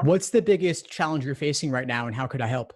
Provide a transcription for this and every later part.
What's the biggest challenge you're facing right now, and how could I help?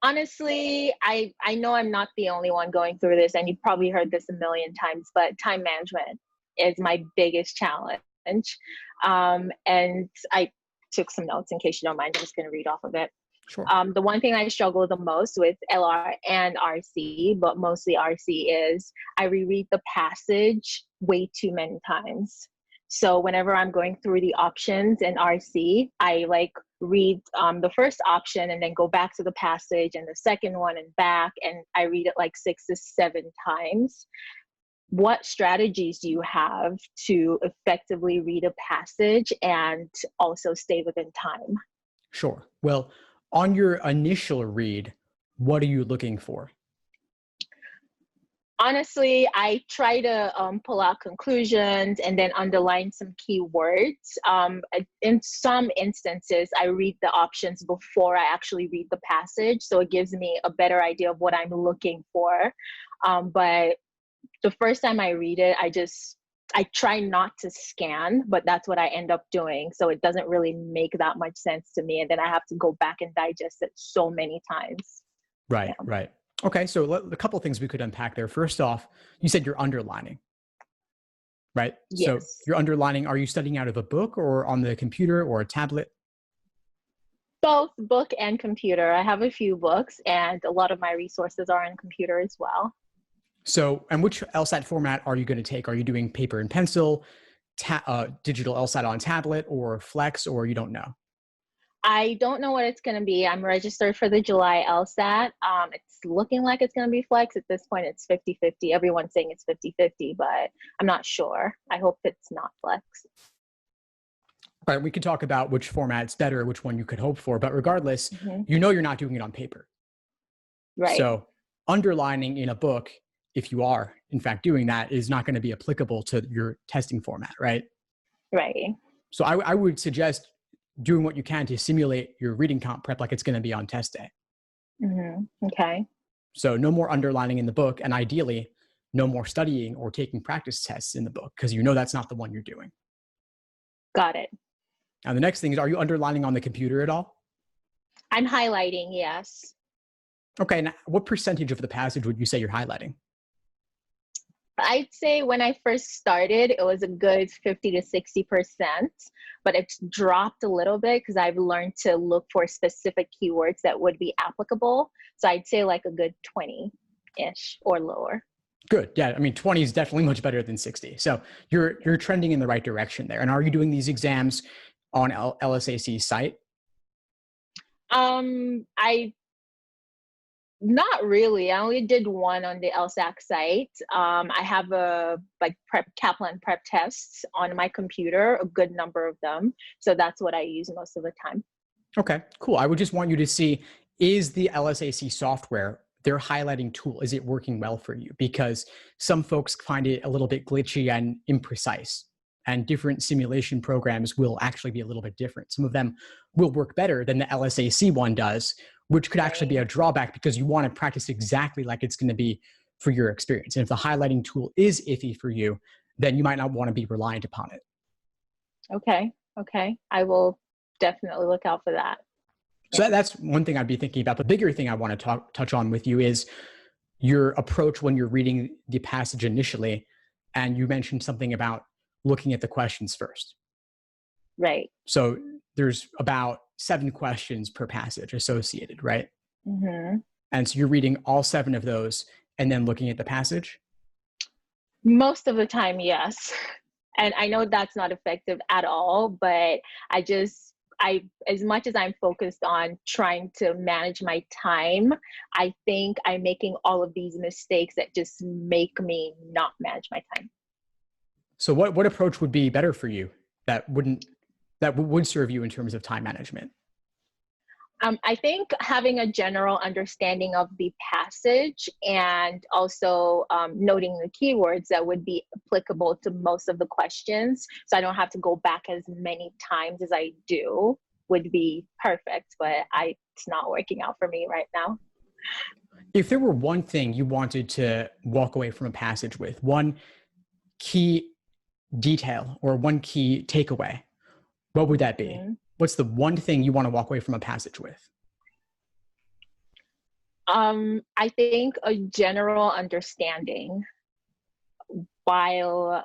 Honestly, I know I'm not the only one going through this, and you've probably heard this a million times, but time management is my biggest challenge. And I took some notes in case you don't mind. I'm just going to read off of it. Sure. The one thing I struggle the most with LR and RC, but mostly RC, is I reread the passage way too many times. So whenever I'm going through the options in RC, I like read the first option and then go back to the passage and the second one and back, and I read it like 6 to 7 times. What strategies do you have to effectively read a passage and also stay within time? Sure. Well, on your initial read, what are you looking for? Honestly, I try to pull out conclusions and then underline some key words. In some instances, I read the options before I actually read the passage, so it gives me a better idea of what I'm looking for. But the first time I read it, I try not to scan, but that's what I end up doing. So it doesn't really make that much sense to me, and then I have to go back and digest it so many times. Right, Yeah. right. Okay, so a couple of things we could unpack there. First off, you said you're underlining, right? So Yes. you're underlining, are you studying out of a book or on the computer or a tablet? Both book and computer. I have a few books, and a lot of my resources are on computer as well. So, and which LSAT format are you going to take? Are you doing paper and pencil, digital LSAT on tablet, or flex, or you don't know? I don't know what it's going to be. I'm registered for the July LSAT. It's looking like it's going to be flex. At this point, it's 50-50. Everyone's saying it's 50-50, but I'm not sure. I hope it's not flex. All right, we could talk about which format's better, which one you could hope for, but regardless, you know you're not doing it on paper. Right. So underlining in a book, if you are in fact doing that, is not going to be applicable to your testing format, right? Right. So I would suggest doing what you can to simulate your reading comp prep like it's going to be on test day. Okay. So no more underlining in the book, and ideally no more studying or taking practice tests in the book, because you know that's not the one you're doing. Got it. Now the next thing is, are you underlining on the computer at all? I'm highlighting, yes. Okay, now what percentage of the passage would you say you're highlighting? I'd say when I first started, it was a good 50 to 60%, but it's dropped a little bit because I've learned to look for specific keywords that would be applicable. So I'd say like a good 20-ish or lower. Good. Yeah. I mean, 20 is definitely much better than 60. So you're trending in the right direction there. And are you doing these exams on LSAC's site? Not really. I only did one on the LSAC site. I have a Kaplan prep tests on my computer, a good number of them. So that's what I use most of the time. Okay, cool. I would just want you to see, is the LSAC software, their highlighting tool, is it working well for you? Because some folks find it a little bit glitchy and imprecise, and different simulation programs will actually be a little bit different. Some of them will work better than the LSAC one does, which could actually be a drawback because you want to practice exactly like it's going to be for your experience. And if the highlighting tool is iffy for you, then you might not want to be reliant upon it. Okay. I will definitely look out for that. So that's one thing I'd be thinking about. The bigger thing I want to touch on with you is your approach when you're reading the passage initially. And you mentioned something about looking at the questions first. Right. So there's about 7 questions per passage associated, right? And so you're reading all 7 of those and then looking at the passage? Most of the time, yes. And I know that's not effective at all, but as much as I'm focused on trying to manage my time, I think I'm making all of these mistakes that just make me not manage my time. So what approach would be better for you that would serve you in terms of time management? I think having a general understanding of the passage and also noting the keywords that would be applicable to most of the questions, so I don't have to go back as many times as I do, would be perfect, but it's not working out for me right now. If there were one thing you wanted to walk away from a passage with, one key detail or one key takeaway, what would that be? What's the one thing you want to walk away from a passage with? I think a general understanding while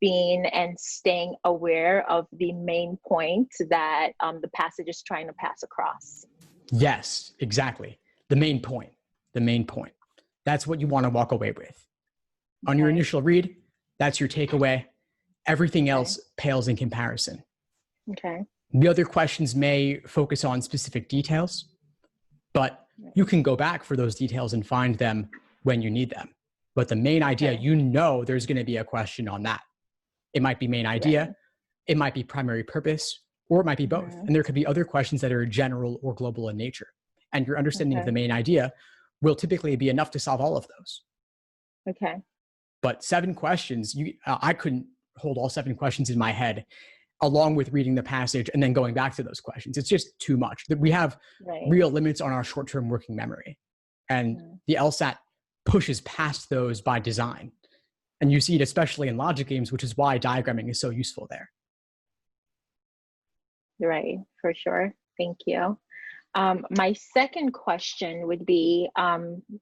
being and staying aware of the main point that the passage is trying to pass across. Yes, exactly. The main point. The main point. That's what you want to walk away with. On your Okay. initial read, that's your takeaway. Everything Okay. else pales in comparison. Okay. The other questions may focus on specific details, but Right. you can go back for those details and find them when you need them. But the main idea, Okay. you know there's going to be a question on that. It might be main idea, Right. it might be primary purpose, or it might be both. Hmm. And there could be other questions that are general or global in nature. And your understanding of the Okay. main idea will typically be enough to solve all of those. Okay. But 7 questions, I couldn't hold all 7 questions in my head along with reading the passage and then going back to those questions. It's just too much. We have Right. real limits on our short-term working memory. And Mhm. the LSAT pushes past those by design. And you see it especially in logic games, which is why diagramming is so useful there. Right. For sure. Thank you. My second question would be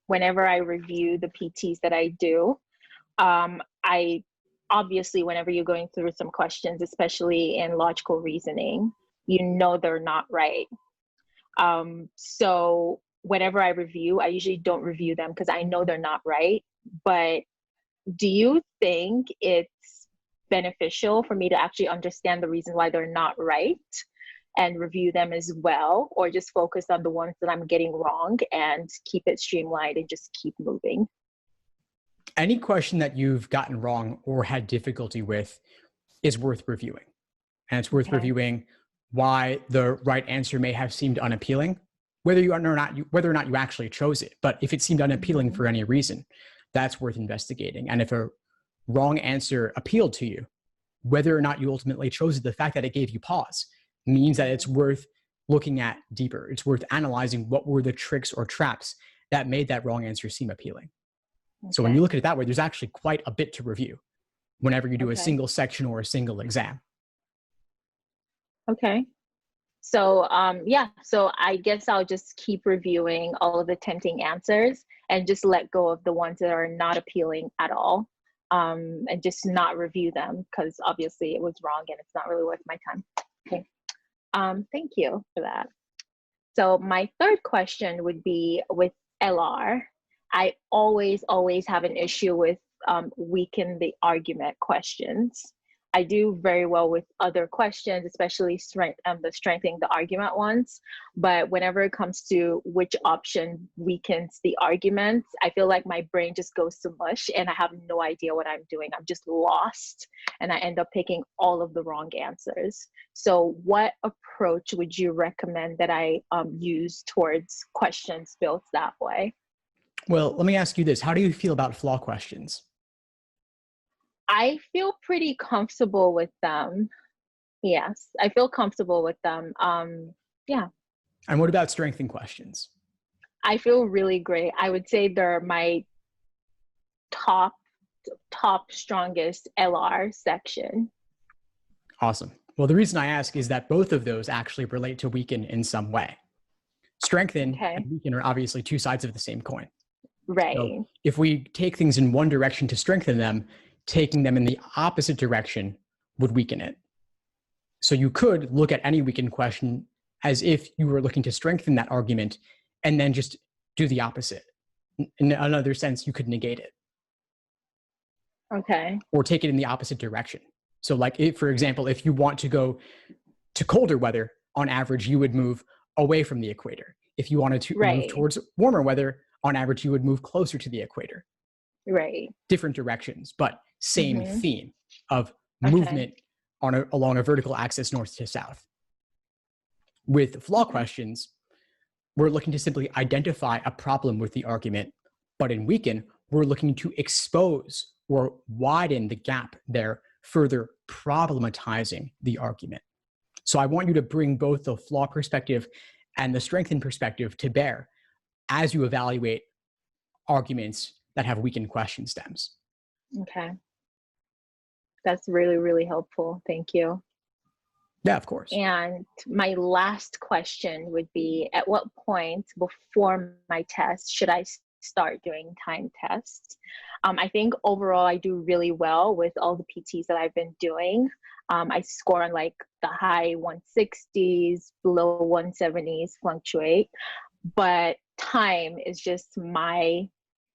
whenever I review the PTs that I do, I obviously, whenever you're going through some questions, especially in logical reasoning, you know they're not right. So whenever I review, I usually don't review them because I know they're not right. But do you think it's beneficial for me to actually understand the reason why they're not right and review them as well, or just focus on the ones that I'm getting wrong and keep it streamlined and just keep moving? Any question that you've gotten wrong or had difficulty with is worth reviewing. And it's worth Okay. reviewing why the right answer may have seemed unappealing, whether or not you actually chose it. But if it seemed unappealing Hmm. for any reason, that's worth investigating. And if a wrong answer appealed to you, whether or not you ultimately chose it, the fact that it gave you pause means that it's Hmm. worth looking at deeper. It's worth analyzing what were the tricks or traps that made that wrong answer seem appealing. So when you Okay. look at it that way, there's actually quite a bit to review whenever you do a Okay. single section or a single exam. Okay. So yeah, so I guess I'll just keep reviewing all of the tempting answers and just let go of the ones that are not appealing at all, and just not review them because obviously it was wrong and it's not really worth my time. Okay. Thank you for that. So my third question would be with LR. I always have an issue with weaken the argument questions. I do very well with other questions, especially the strengthening the argument ones. But whenever it comes to which option weakens the arguments, I feel like my brain just goes to mush and I have no idea what I'm doing. I'm just lost and I end up picking all of the wrong answers. So, what approach would you recommend that I use towards questions built that way? Well, let me ask you this. How do you feel about flaw questions? I feel pretty comfortable with them. Yes, I feel comfortable with them. Yeah, And what about strengthening questions? I feel really great. I would say they're my top strongest LR section. Awesome. Well, the reason I ask is that both of those actually relate to weaken in some way. Strengthen Okay, and weaken are obviously two sides of the same coin. So right. if we take things in one direction to strengthen them, taking them in the opposite direction would weaken it. So you could look at any weakened question as if you were looking to strengthen that argument and then just do the opposite. In another sense, you could negate it Okay, or take it in the opposite direction. So like if, for example, if you want to go to colder weather, on average, you would move away from the equator. If you wanted to move right, towards warmer weather, on average, you would move closer to the equator. right. Different directions, but same Mm-hmm. theme of Okay, movement along a vertical axis north to south. With flaw okay, questions, we're looking to simply identify a problem with the argument, but in weaken, we're looking to expose or widen the gap there, further problematizing the argument. So I want you to bring both the flaw perspective and the strengthened perspective to bear as you evaluate arguments that have weakened question stems. okay. That's really, really helpful. Thank you. Yeah, of course. And my last question would be, at what point before my test should I start doing time tests? I think overall I do really well with all the PTs that I've been doing. I score on like the high 160s, below 170s fluctuate, but time is just my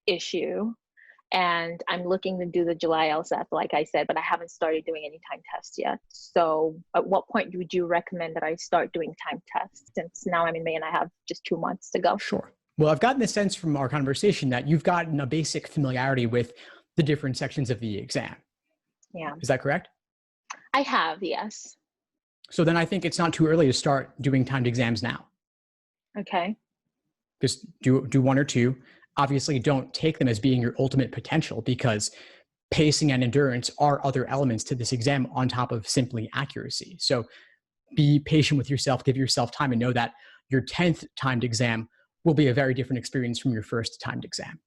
issue. And I'm looking to do the July LSAT, like I said, but I haven't started doing any time tests yet. So at what point would you recommend that I start doing time tests, since now I'm in May and I have just 2 months to go? Sure. Well, I've gotten the sense from our conversation that you've gotten a basic familiarity with the different sections of the exam. Yeah. Is that correct? I have, yes. So then I think it's not too early to start doing timed exams now. Okay. Just do one or two. Obviously, don't take them as being your ultimate potential, because pacing and endurance are other elements to this exam on top of simply accuracy. So be patient with yourself, give yourself time, and know that your 10th timed exam will be a very different experience from your first timed exam.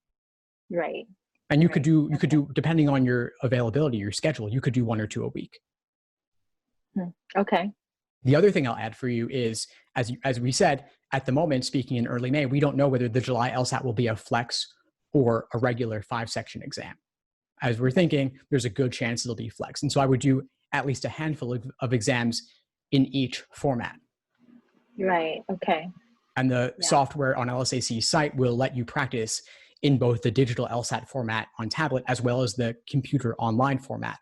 Right. And you Right. could do, depending on your availability, your schedule, you could do one or two a week. Okay. The other thing I'll add for you is, as we said, at the moment, speaking in early May, we don't know whether the July LSAT will be a flex or a regular 5-section exam. As we're thinking, there's a good chance it'll be flex. And so I would do at least a handful of exams in each format. Right. Okay. And the software on LSAC's site will let you practice in both the digital LSAT format on tablet as well as the computer online format.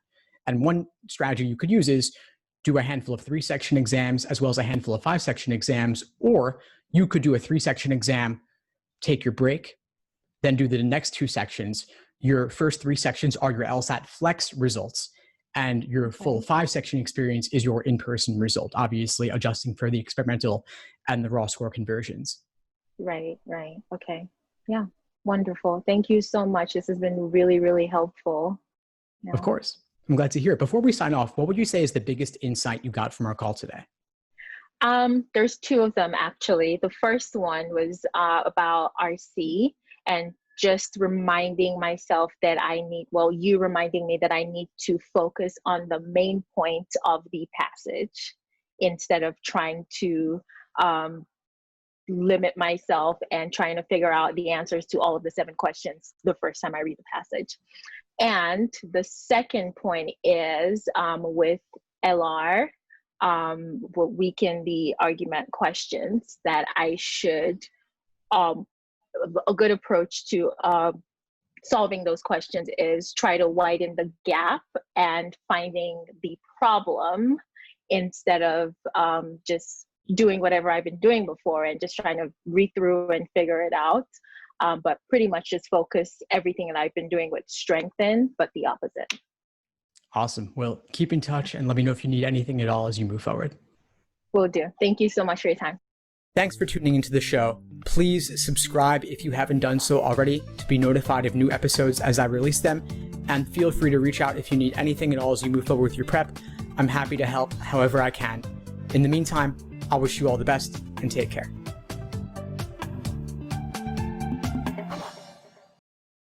And one strategy you could use is do a handful of 3-section exams as well as a handful of 5-section exams, or you could do a 3-section exam, take your break, then do the next 2 sections. Your first 3 sections are your LSAT flex results, and your full 5-section experience is your in-person result, obviously adjusting for the experimental and the raw score conversions. Right. Right. Okay. Yeah. Wonderful. Thank you so much. This has been really, really helpful. Yeah. Of course. I'm glad to hear it. Before we sign off, what would you say is the biggest insight you got from our call today? There's 2 of them, actually. The first one was about RC, and just reminding myself that you reminding me that I need to focus on the main point of the passage instead of trying to limit myself and trying to figure out the answers to all of the 7 questions the first time I read the passage. And the second point is with LR, what weaken the argument questions, that I should, a good approach to solving those questions is try to widen the gap and finding the problem instead of just doing whatever I've been doing before and just trying to read through and figure it out. But pretty much just focus everything that I've been doing with strengthen, but the opposite. Awesome. Well, keep in touch and let me know if you need anything at all as you move forward. Will do. Thank you so much for your time. Thanks for tuning into the show. Please subscribe if you haven't done so already to be notified of new episodes as I release them. And feel free to reach out if you need anything at all as you move forward with your prep. I'm happy to help however I can. In the meantime, I'll wish you all the best and take care.